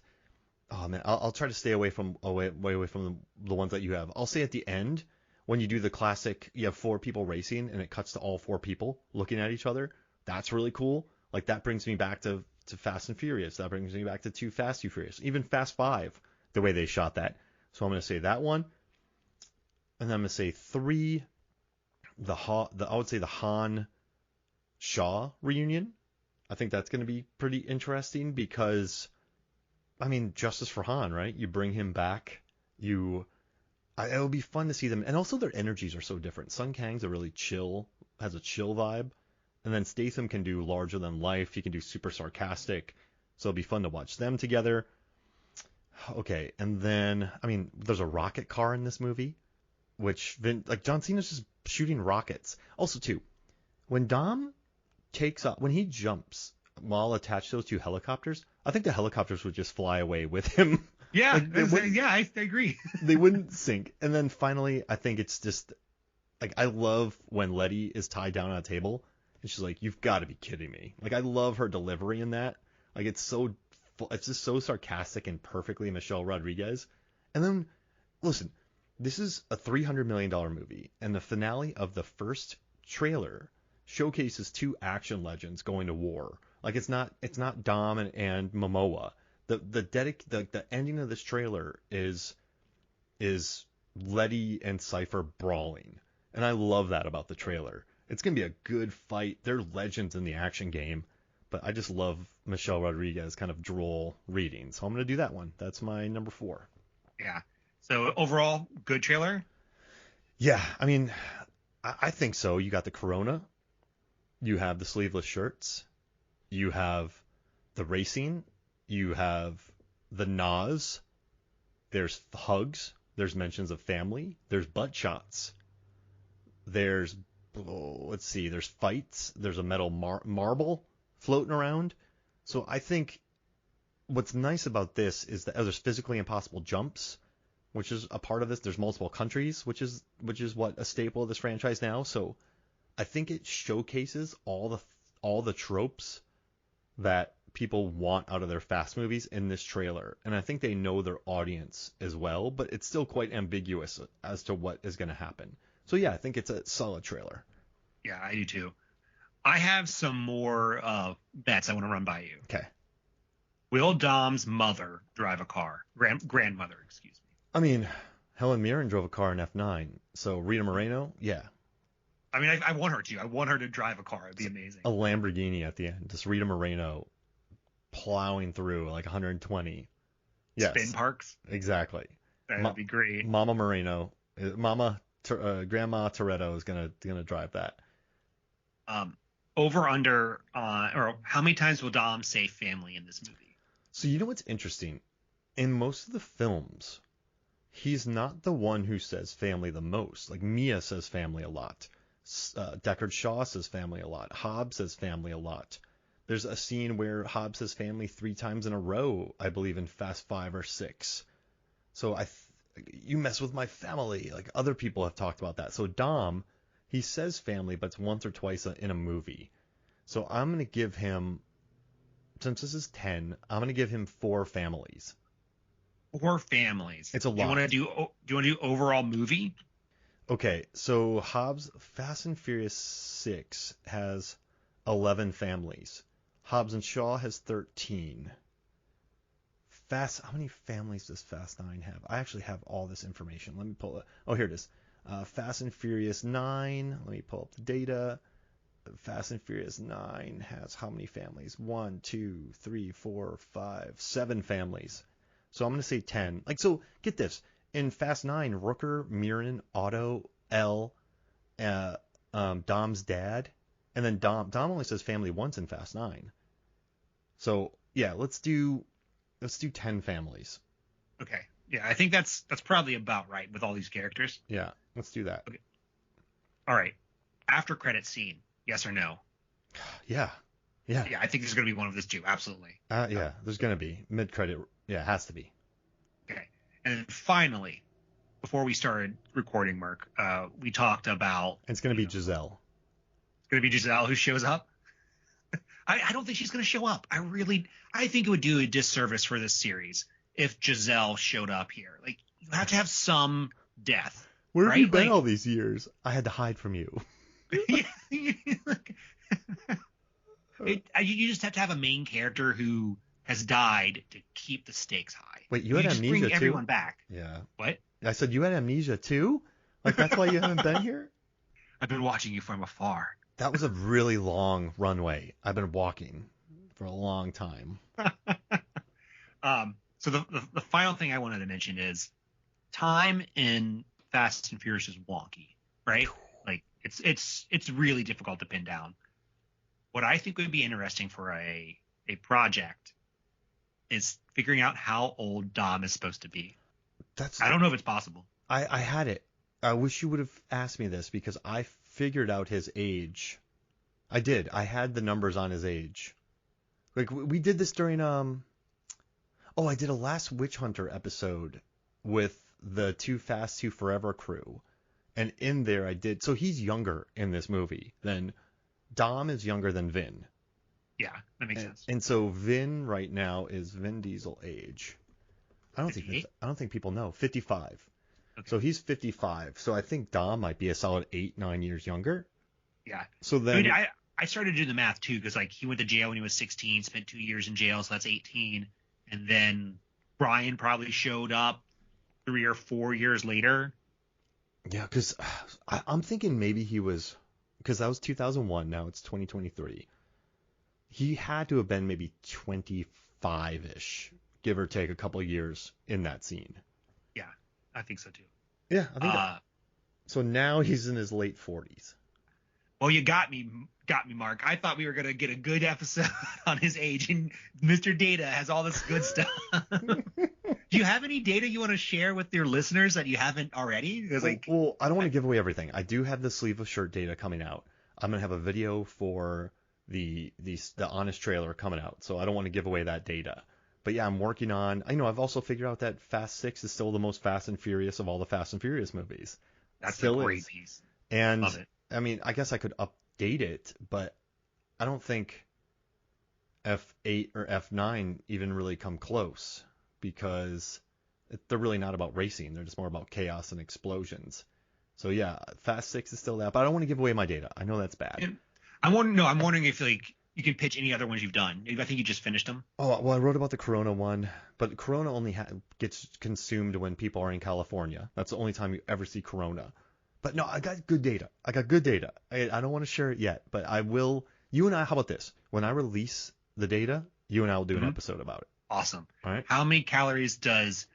Oh man, I'll try to stay away from the ones that you have. I'll say at the end when you do the classic, you have 4 people racing and it cuts to all 4 people looking at each other. That's really cool. Like that brings me back to Fast and Furious. That brings me back to Too Fast, Too Furious. Even Fast 5, the way they shot that. So I'm gonna say that one, and then I'm gonna say 3. I would say the Han Shaw reunion. I think that's gonna be pretty interesting because, I mean, justice for Han, right? You bring him back. It'll be fun to see them, and also their energies are so different. Sung Kang's has a chill vibe, and then Statham can do larger than life. He can do super sarcastic, so it'll be fun to watch them together. Okay, and then I mean, there's a rocket car in this movie, which like John Cena's just shooting rockets. Also, too, when Dom when he jumps while attached to those 2 helicopters, I think the helicopters would just fly away with him. Yeah, Like, yeah, I agree. they wouldn't sink. And then finally, I think it's just like, I love when Letty is tied down on a table and she's like, "You've got to be kidding me!" Like I love her delivery in that. Like it's just so sarcastic and perfectly Michelle Rodriguez. And then listen, this is a $300 million movie, and the finale of the first trailer showcases 2 action legends going to war. Like it's not Dom and Momoa. The ending of this trailer is Letty and Cypher brawling, and I love that about the trailer. It's gonna be a good fight. They're legends in the action game, but I just love Michelle Rodriguez kind of droll reading, so I'm gonna do that one. That's my number 4. Yeah. So overall, good trailer. Yeah, I mean, I think so. You got the Corona, you have the sleeveless shirts, you have the racing, you have the NOS, there's hugs, there's mentions of family, there's butt shots, there's, let's see, there's fights, there's a metal marble floating around. So I think what's nice about this is that there's physically impossible jumps, which is a part of this. There's multiple countries, which is what a staple of this franchise now. So I think it showcases all the tropes that people want out of their fast movies in this trailer, and I think they know their audience as well, but it's still quite ambiguous as to what is going to happen. So yeah, I think it's a solid trailer. Yeah, I do too. I have some more bets I want to run by you. Okay. Will Dom's mother drive a car? Grandmother, excuse me. I mean, Helen Mirren drove a car in F9, so Rita Moreno, yeah. I mean, I want her to. I want her to drive a car. It'd be amazing. A Lamborghini at the end, just Rita Moreno plowing through like 120. Yes. Spin parks. Exactly. That'd be great. Mama Moreno, Grandma Toretto is gonna drive that. Over under or how many times will Dom say family in this movie? So you know what's interesting? In most of the films, he's not the one who says family the most. Like Mia says family a lot. Deckard Shaw says family a lot. Hobbs says family a lot. There's a scene where Hobbs says family 3 times in a row, I believe, in Fast 5 or 6. So you mess with my family. Like other people have talked about that. So Dom, he says family, but it's once or twice in a movie. So I'm gonna give him, since this is 10, I'm gonna give him 4 families. 4 families. It's a Do you lot. want to do overall movie? Okay, so Fast and Furious 6 has 11 families. Hobbs and Shaw has 13. How many families does Fast 9 have? I actually have all this information. Let me pull it. Oh, here it is. Fast and Furious 9. Let me pull up the data. Fast and Furious 9 has how many families? 1, 2, 3, 4, 5, 7 families. So I'm going to say 10. Like, so get this. In Fast 9, Rooker, Mirren, Otto, L, Dom's dad, and then Dom only says family once in Fast 9. So yeah, let's do 10 families. Okay. Yeah, I think that's probably about right with all these characters. Yeah, let's do that. Okay. All right. After credit scene, yes or no? Yeah. Yeah, I think there's going to be one of those too. Absolutely. Yeah, there's going to be mid credit. Yeah, it has to be. Okay. And then finally, before we started recording, Mark, we talked about. It's going to be Giselle. It's going to be Giselle who shows up. I don't think she's going to show up. I think it would do a disservice for this series if Giselle showed up here. Like, you have to have some death. Where have right? you been all these years? I had to hide from you. You just have to have a main character who has died to keep the stakes high. Wait, you had just amnesia bring too? everyone back. Yeah. What? I said you had amnesia too? Like that's why you haven't been here? I've been watching you from afar. That was a really long runway. I've been walking for a long time. So the final thing I wanted to mention is time in Fast and Furious is wonky, right? Like it's really difficult to pin down. What I think would be interesting for a project is figuring out how old Dom is supposed to be. I don't know if it's possible. I had it. I wish you would have asked me this because I figured out his age. I did. I had the numbers on his age. Like we did this during I did a Last Witch Hunter episode with the Too Fast Too Forever crew. And in there I did, so he's younger in this movie than Dom is younger than Vin. Yeah, that makes sense. And so Vin right now is Vin Diesel age. I don't think people know. 55. Okay. So he's 55. So I think Dom might be a solid 8-9 years younger. Yeah. So then I started to do the math too because like he went to jail when he was 16, spent 2 years in jail, so that's 18, and then Brian probably showed up 3 or 4 years later. Yeah, because I'm thinking maybe he was, because that was 2001. Now it's 2023. He had to have been maybe 25-ish, give or take a couple of years in that scene. Yeah, I think so too. Yeah, I think so now he's in his late 40s. Well, you got me, Mark. I thought we were going to get a good episode on his age, and Mr. Data has all this good stuff. Do you have any data you want to share with your listeners that you haven't already? Well, I don't want to give away everything. I do have the sleeveless shirt data coming out. I'm going to have a video for the Honest trailer coming out, so I don't want to give away that data. But yeah, I'm working on. I've also figured out that Fast 6 is still the most Fast and Furious of all the Fast and Furious movies. That's still a great piece. And love it. I mean, I guess I could update it, but I don't think F8 or F9 even really come close because they're really not about racing. They're just more about chaos and explosions. So yeah, Fast 6 is still that, but I don't want to give away my data. I know that's bad. And I'm wondering if like you can pitch any other ones you've done. I think you just finished them. Oh, well, I wrote about the Corona one, but Corona only gets consumed when people are in California. That's the only time you ever see Corona. But no, I got good data. I don't want to share it yet, but I will. You and I, how about this? When I release the data, you and I will do an episode about it. Awesome. All right. How many calories does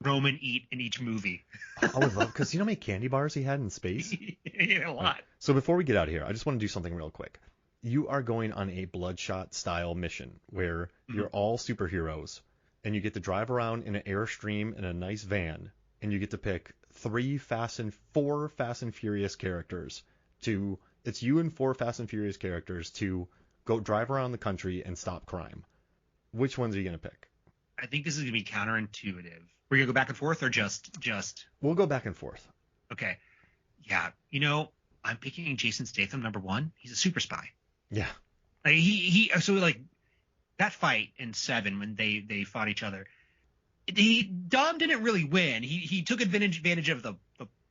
Roman eat in each movie? I would love, because you know how many candy bars he had in space? Yeah, a lot. Right. So before we get out of here, I just want to do something real quick. You are going on a Bloodshot style mission where you're all superheroes and you get to drive around in an Airstream in a nice van and you get to pick 4 Fast and Furious characters it's you and 4 Fast and Furious characters to go drive around the country and stop crime. Which ones are you going to pick? I think this is going to be counterintuitive, We're gonna go back and forth or just We'll go back and forth. okay. Yeah, I'm picking Jason Statham number one. He's a super spy. Yeah. Like he so like that fight in Seven when they fought each other. Dom didn't really win. He took advantage of the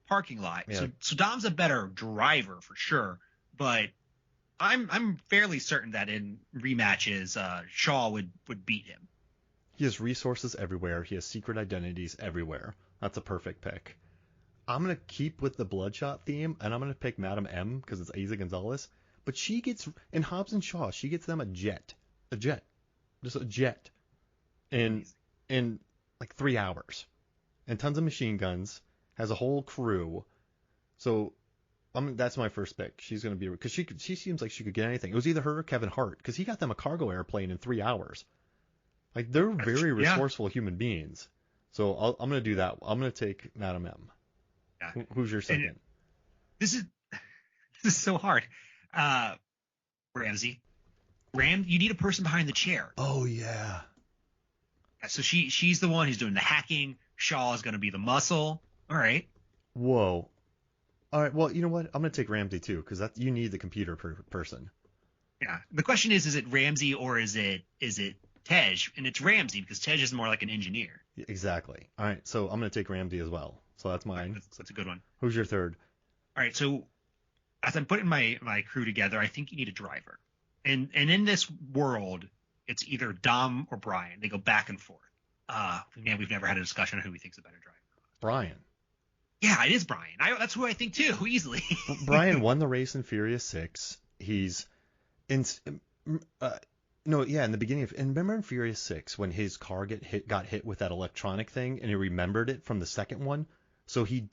parking lot. Yeah. So Dom's a better driver for sure. But I'm fairly certain that in rematches, Shaw would beat him. He has resources everywhere. He has secret identities everywhere. That's a perfect pick. I'm going to keep with the Bloodshot theme, and I'm going to pick Madam M because it's Eiza Gonzalez. But she gets, in Hobbs and Shaw, she gets them a jet. Just a jet. In like 3 hours. And tons of machine guns. Has a whole crew. So that's my first pick. She's going to be, because she seems like she could get anything. It was either her or Kevin Hart, because he got them a cargo airplane in 3 hours. Like, they're very resourceful human beings. So I'm going to do that. I'm going to take Madam M. Yeah. Who's your second? This is so hard. Ramsey. You need a person behind the chair. Oh, yeah. So she's the one who's doing the hacking. Shaw is going to be the muscle. All right. Whoa. All right. Well, you know what? I'm going to take Ramsey too, because you need the computer person. Yeah. The question is it Ramsey or is it Tej? And it's Ramsey because Tej is more like an engineer. Exactly. All right. So I'm going to take Ramsey as well. So that's mine. That's a good one. Who's your third? All right. So as I'm putting my crew together, I think you need a driver. And in this world, it's either Dom or Brian. They go back and forth. Man, we've never had a discussion on who we think's a better driver. Brian. Yeah, it is Brian. That's who I think too, easily. Brian won the race in Furious 6. He's in in the beginning and remember in Furious 6 when his car got hit with that electronic thing and he remembered it from the second one? So he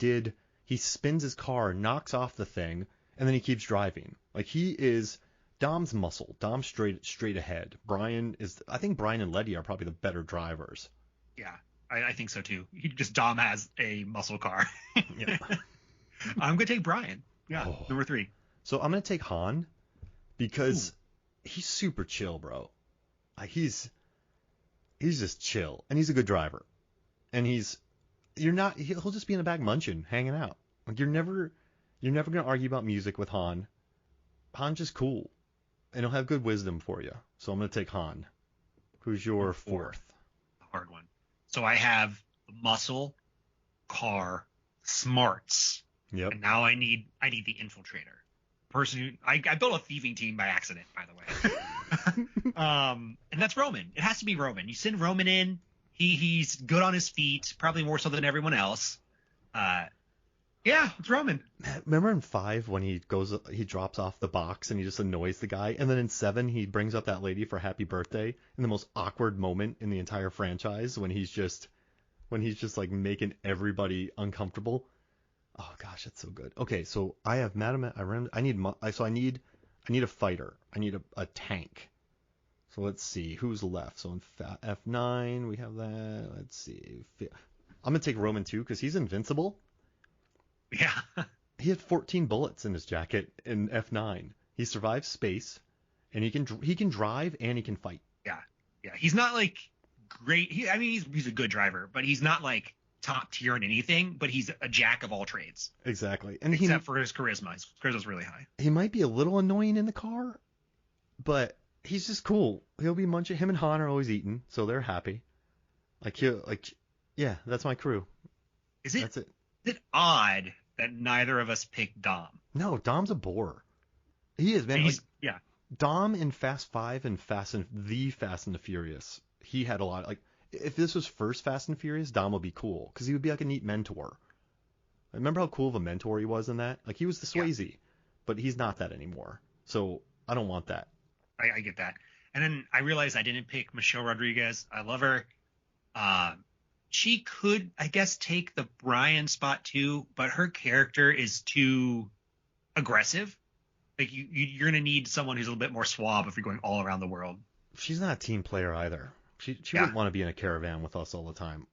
spins his car, knocks off the thing, and then he keeps driving. Like, he is Dom's muscle. Dom's straight ahead. I think Brian and Letty are probably the better drivers. Yeah, I think so too. Dom has a muscle car. Yeah. I'm gonna take Brian. Yeah, number 3. So I'm gonna take Han because he's super chill, bro. He's just chill, and he's a good driver. And he'll just be in the back munching, hanging out. Like, you're never gonna argue about music with Han. Han's just cool, and he'll have good wisdom for you. So I'm gonna take Han. Who's your fourth? Hard one. So I have muscle, car, smarts. Yep. And now I need the infiltrator. Person who I built a thieving team by accident, by the way. And that's Roman. It has to be Roman. You send Roman in. He's good on his feet, probably more so than everyone else. Yeah, it's Roman. Remember in 5 when he drops off the box and he just annoys the guy, and then in 7 he brings up that lady for happy birthday in the most awkward moment in the entire franchise when he's just like making everybody uncomfortable. Oh gosh, that's so good. Okay, so I have I need a fighter. I need a tank. So let's see who's left. So in F9 we have that. Let's see. I'm gonna take Roman too because he's invincible. Yeah. He had 14 bullets in his jacket in F9. He survived space, and he can drive and he can fight. Yeah. He's not like great. He's a good driver, but he's not like top tier in anything. But he's a jack of all trades. Exactly. And except for his charisma. His charisma's really high. He might be a little annoying in the car, but he's just cool. He'll be munching. Him and Han are always eating, so they're happy. Yeah, that's my crew. That's it. Is it odd that neither of us picked Dom? No, Dom's a bore. He is, man. Yeah. Dom in Fast 5 and Fast and the Furious, he had a lot. Like, if this was first Fast and Furious, Dom would be cool because he would be like a neat mentor. Remember how cool of a mentor he was in that? Like, he was the Swayze, but he's not that anymore. So I don't want that. I get that. And then I realized I didn't pick Michelle Rodriguez. I love her. She could, I guess, take the Brian spot too, but her character is too aggressive. Like, you're going to need someone who's a little bit more suave if you're going all around the world. She's not a team player either. She wouldn't want to be in a caravan with us all the time.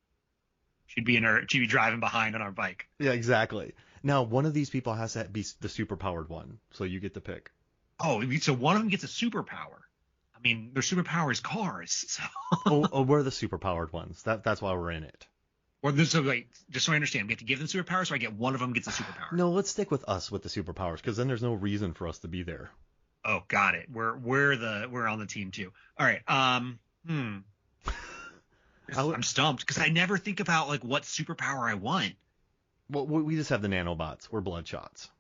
She'd be driving behind on our bike. Yeah, exactly. Now, one of these people has to be the superpowered one, so you get to pick. Oh, so one of them gets a superpower. I mean, their superpower is cars. So. oh, we're the superpowered ones. That's why we're in it. Or this, so wait, just so I understand, we have to give them superpowers, or I get one of them gets a superpower. No, let's stick with us with the superpowers, because then there's no reason for us to be there. Oh, got it. We're on the team too. All right. I'm stumped because I never think about like what superpower I want. Well, we just have the nanobots. We're Bloodshots.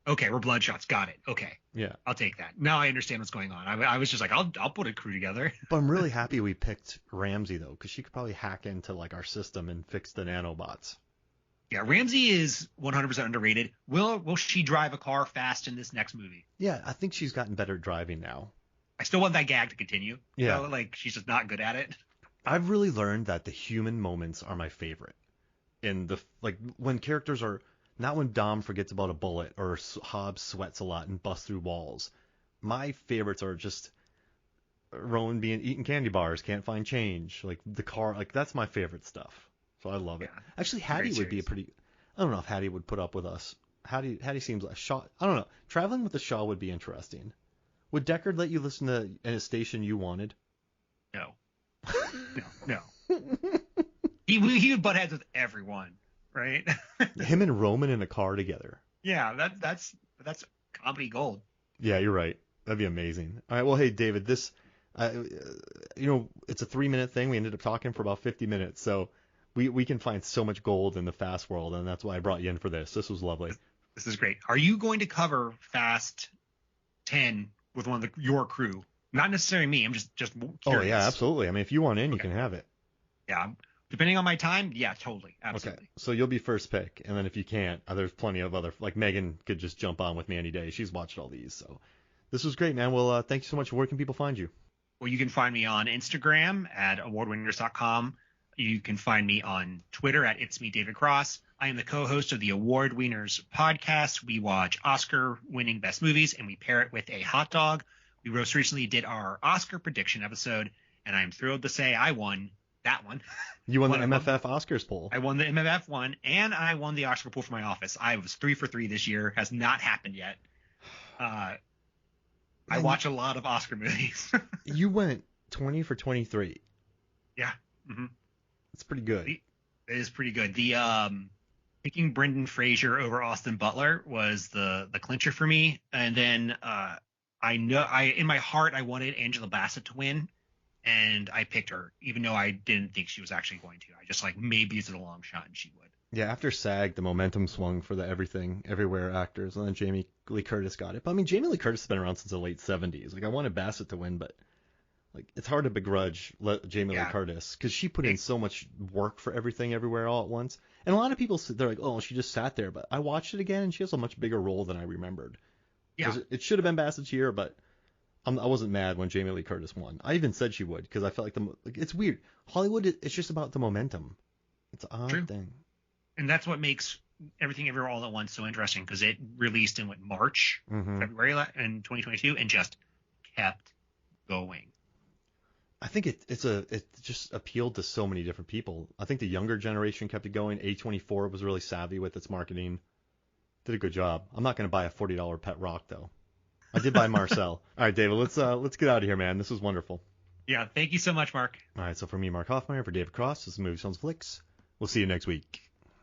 Okay, we're Bloodshots. Got it. Okay. Yeah. I'll take that. Now I understand what's going on. I was just like, I'll put a crew together. But I'm really happy we picked Ramsey though, because she could probably hack into like our system and fix the nanobots. Yeah, Ramsey is 100% underrated. Will she drive a car fast in this next movie? Yeah, I think she's gotten better at driving now. I still want that gag to continue. Yeah. You know, like she's just not good at it. I've really learned that the human moments are my favorite. In the like when characters are not when Dom forgets about a bullet or Hobbs sweats a lot and busts through walls. My favorites are just Rowan eating candy bars, can't find change, like the car, like that's my favorite stuff. So I love it. Yeah. Actually, Hattie would be a pretty. I don't know if Hattie would put up with us. Hattie seems like Shaw. I don't know. Traveling with the Shaw would be interesting. Would Deckard let you listen to in a station you wanted? No. No. He would butt heads with everyone, right? Him and Roman in a car together. Yeah, that's comedy gold. Yeah, you're right. That'd be amazing. All right. Well, hey, David, this, it's a 3-minute thing. We ended up talking for about 50 minutes, so we can find so much gold in the Fast world, and that's why I brought you in for this. This was lovely. This is great. Are you going to cover Fast 10 with one of your crew? Not necessarily me. I'm just curious. Oh yeah, absolutely. I mean, if you want in, you can have it. Yeah, depending on my time, yeah, totally, absolutely. Okay, so you'll be first pick, and then if you can't, there's plenty of other, like Megan could just jump on with me any day. She's watched all these, so this was great, man. Well, thank you so much. Where can people find you? Well, you can find me on Instagram at awardwinners.com. You can find me on Twitter at It's Me David Cross. I am the co-host of the Award Winners podcast. We watch Oscar-winning best movies, and we pair it with a hot dog. We most recently did our Oscar prediction episode, and I'm thrilled to say I won that one. You won the MFF Oscars poll. I won the MFF one, and I won the Oscar poll for my office. I was 3 for 3 this year. Has not happened yet. I watch a lot of Oscar movies. You went 20 for 23. Yeah. Mm-hmm. That's pretty good. It is pretty good. The picking Brendan Fraser over Austin Butler was the clincher for me, and then in my heart I wanted Angela Bassett to win, and I picked her, even though I didn't think she was actually going to. I just like maybe it's a long shot and she would. Yeah, after SAG, the momentum swung for the Everything Everywhere actors, and then Jamie Lee Curtis got it. But I mean, Jamie Lee Curtis has been around since the late 70s. Like I wanted Bassett to win, but like it's hard to begrudge Jamie Lee Curtis because she put in so much work for Everything Everywhere all at once. And a lot of people they're like, oh, she just sat there. But I watched it again, and she has a much bigger role than I remembered. Yeah, it should have been Bassett's year, but I wasn't mad when Jamie Lee Curtis won. I even said she would because I felt like it's weird. Hollywood, it's just about the momentum. It's an odd thing. And that's what makes Everything Everywhere All at Once so interesting, because it released in March, February in 2022, and just kept going. I think it just appealed to so many different people. I think the younger generation kept it going. A24 was really savvy with its marketing. Did a good job. I'm not going to buy a $40 pet rock though. I did buy Marcel. All right, David, let's get out of here, man. This was wonderful. Yeah, thank you so much, Mark. All right, so for me, Mark Hoffmeyer, for David Cross, this is Movie Sounds Flicks. We'll see you next week.